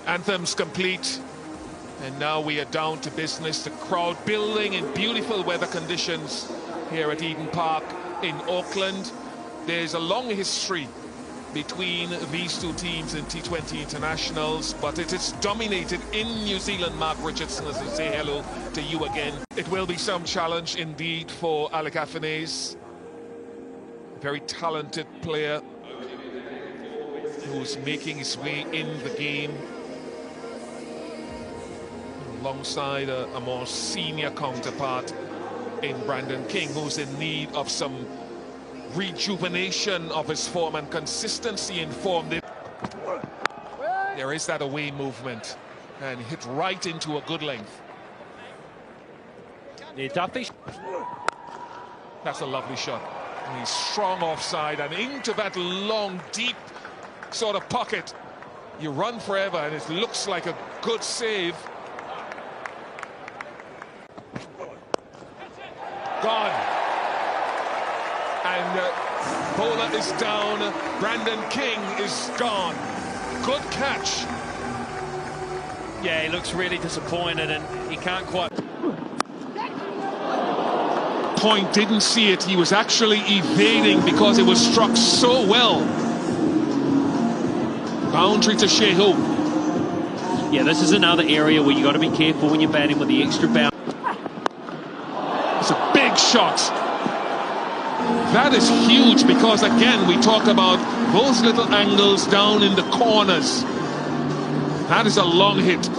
Anthem's complete, and now we are down to business. The crowd building in beautiful weather conditions here at Eden Park in Auckland. There's a long history between these two teams in T20 internationals, but it is dominated in New Zealand. Mark Richardson, as I say hello to you again. It will be some challenge indeed for Alec Afanese, a very talented player who's making his way in the game alongside a more senior counterpart in Brandon King, who's in need of some rejuvenation of his form and consistency in form. There is that away movement, and hit right into a good length. That's a lovely shot. And he's strong offside and into that long, deep sort of pocket. You run forever, and it looks like a good save. Gone. And bowler is down. Brandon King is gone. Good catch. Yeah, he looks really disappointed, and he can't quite. Point didn't see it. He was actually evading because it was struck so well. Boundary to Shehu. Yeah, this is another area where you got to be careful when you're batting with the extra bounce. It's a big shot. That is huge because, again, we talk about those little angles down in the corners. That is a long hit.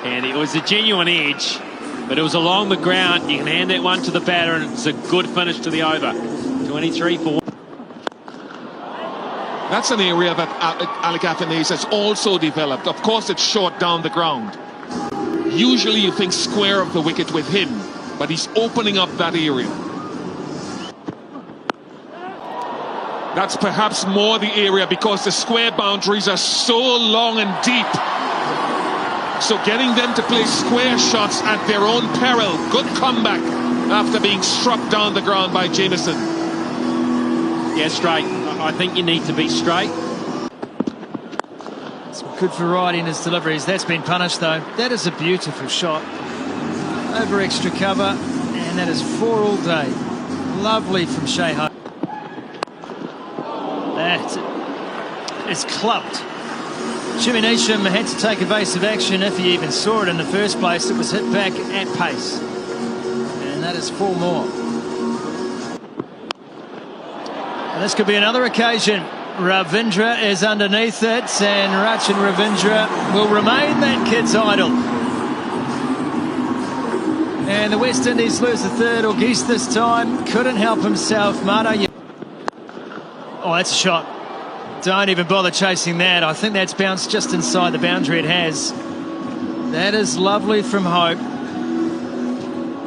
And it was a genuine edge, but it was along the ground. You can hand that one to the batter, and it's a good finish to the over. 23 for. That's an area that Alec Afanese has also developed. Of course, it's short down the ground. Usually you think square of the wicket with him, but he's opening up that area. That's perhaps more the area because the square boundaries are so long and deep. So getting them to play square shots at their own peril. Good comeback after being struck down the ground by Jamieson. Yeah, straight. I think you need to be straight. It's good variety in his deliveries. That's been punished, though. That is a beautiful shot. Over extra cover, and that is 4 all day. Lovely from Shehu. That is clubbed. Jimmy Neesham had to take evasive action if he even saw it in the first place. It was hit back at pace. And that is 4 more. And this could be another occasion. Ravindra is underneath it, and Rachin Ravindra will remain that kid's idol. And the West Indies lose the third. Auguste this time couldn't help himself. Mata. Oh, that's a shot. Don't even bother chasing that. I think that's bounced just inside the boundary. It has. That is lovely from Hope.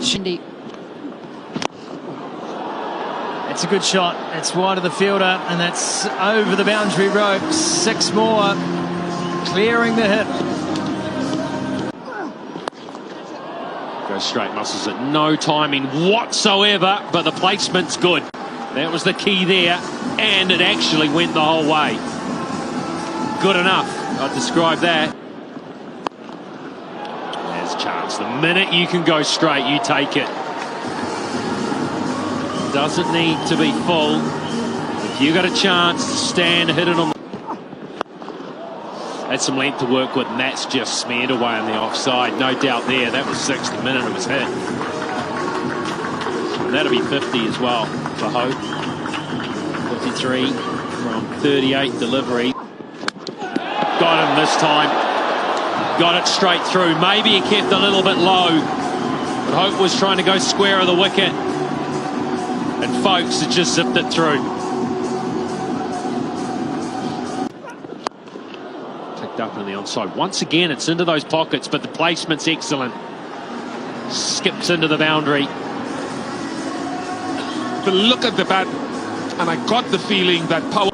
Shindy. It's a good shot. It's wide of the fielder, and that's over the boundary rope. 6 more. Clearing the hit. Goes straight, muscles it. No timing whatsoever, but the placement's good. That was the key there, and it actually went the whole way. Good enough. I'd describe that. There's a chance. The minute you can go straight, you take it. Doesn't need to be full. If you got a chance to stand, hit it on. Had some length to work with, and that's just smeared away on the offside. No doubt there. That was 60 minutes it was hit. And that'll be 50 as well for Hope. 53 from 38 delivery. Got him this time. Got it straight through. Maybe he kept a little bit low, but Hope was trying to go square of the wicket. And folks had just zipped it through. Picked up on the onside. Once again, it's into those pockets, but the placement's excellent. Skips into the boundary. The look at the bat, and I got the feeling that power.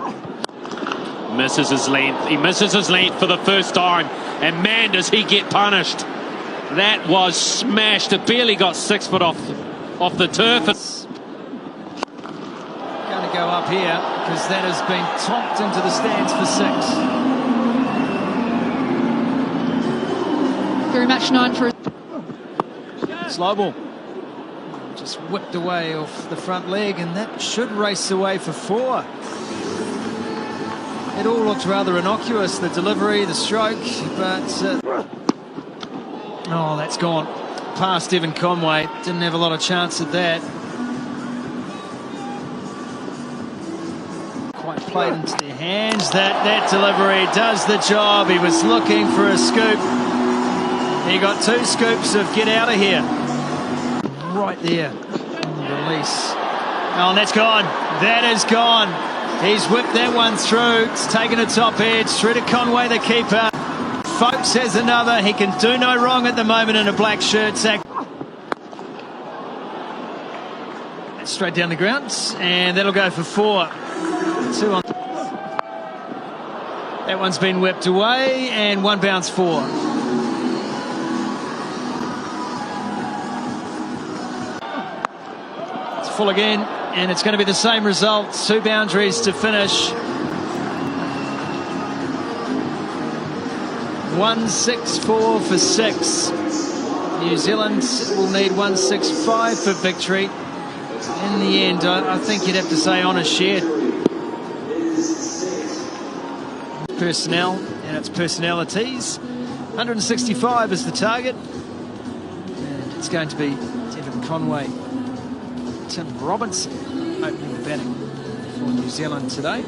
Misses his length. He misses his length for the first time. And man, does he get punished. That was smashed. It barely got 6 foot off the turf. Go up here because that has been topped into the stands for 6. Very much known for Slow ball. Just whipped away off the front leg, and that should race away for 4. It all looked rather innocuous, the delivery, the stroke, but oh, that's gone past Evan Conway. Didn't have a lot of chance at that. Quite played into their hands. That delivery does the job. He was looking for a scoop. He got 2 scoops of get out of here. Right there on the release. Oh, and that's gone. That is gone. He's whipped that one through. It's taken a top edge through to Conway, the keeper. Folks has another. He can do no wrong at the moment in a black shirt. Straight down the ground, and that'll go for 4. 2 on. That one's been whipped away, and 1 bounce 4. It's full again, and it's going to be the same result. 2 boundaries to finish. 164 for 6. New Zealand will need 165 for victory. In the end, I think you'd have to say honours shared. Personnel and its personalities. 165 is the target. And it's going to be Evan Conway, Tim Robinson opening the batting for New Zealand today.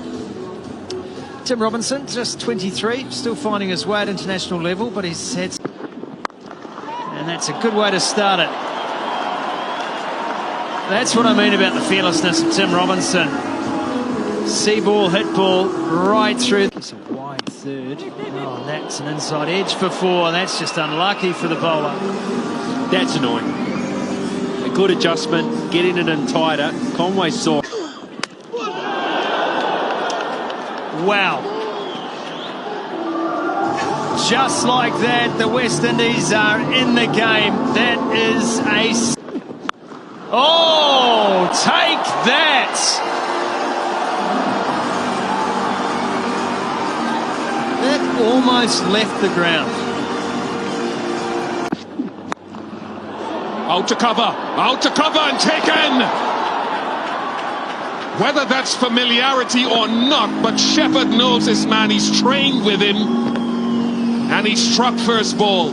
Tim Robinson, just 23, still finding his way at international level, but he's had... And that's a good way to start it. That's what I mean about the fearlessness of Tim Robinson. See ball, hit ball, right through. It's a wide 3rd. Oh, and that's an inside edge for 4. That's just unlucky for the bowler. That's annoying. A good adjustment, getting it in tighter. Conway saw. Wow. Just like that, the West Indies are in the game. That is a... Oh, take that! That almost left the ground. Out to cover and taken! Whether that's familiarity or not, but Shepherd knows this man. He's trained with him, and he struck first ball.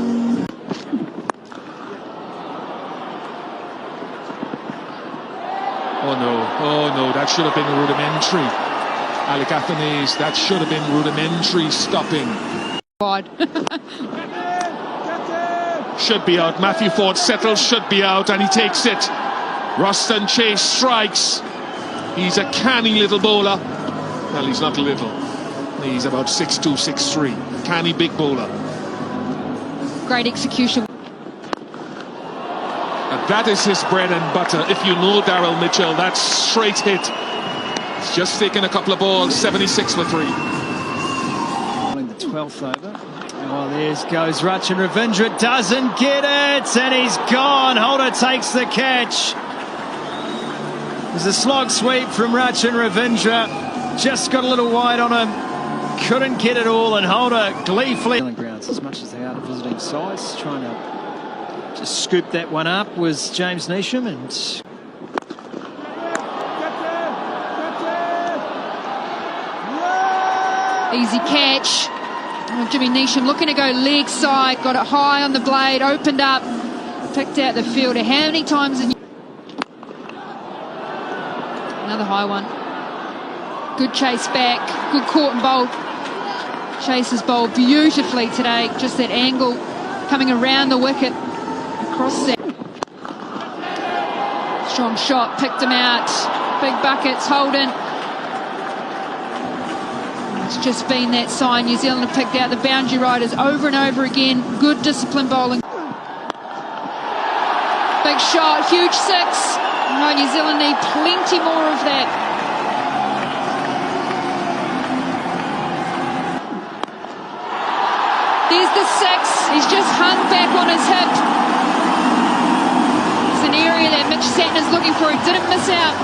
Oh no, that should have been rudimentary. Alec Athanase, that should have been rudimentary stopping. wide. Should be out. Matthew Ford settles, should be out, and he takes it. Ruston Chase strikes. He's a canny little bowler. Well, he's not little. He's about 6'2", 6'3". Canny big bowler. Great execution. And that is his bread and butter. If you know Daryl Mitchell, that's straight hit. He's just taken a couple of balls, 76 for 3. The 12th over. Oh, there goes Rachin Ravindra, doesn't get it, and he's gone. Holder takes the catch. There's a slog sweep from Rachin Ravindra. Just got a little wide on him. Couldn't get it all, and Holder gleefully. Grounds as much as they are the visiting sides. Trying to just scoop that one up was James Neesham, and easy catch. Oh, Jimmy Neesham looking to go leg side, got it high on the blade, opened up, picked out the fielder. How many times? Another high one. Good chase back, good caught and bowled. Chase has bowled beautifully today. Just that angle coming around the wicket, across that. Strong shot, picked him out. Big buckets, Holden. It's just been that sign. New Zealand have picked out the boundary riders over and over again. Good disciplined bowling. Big shot, huge six. No, New Zealand need plenty more of that. There's the six. He's just hung back on his hip. It's an area that Mitch Santner's looking for. He didn't miss out.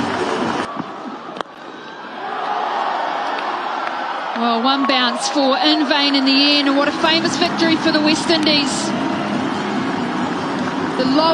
Well, one bounce for in vain in the end, and what a famous victory for the West Indies. The lob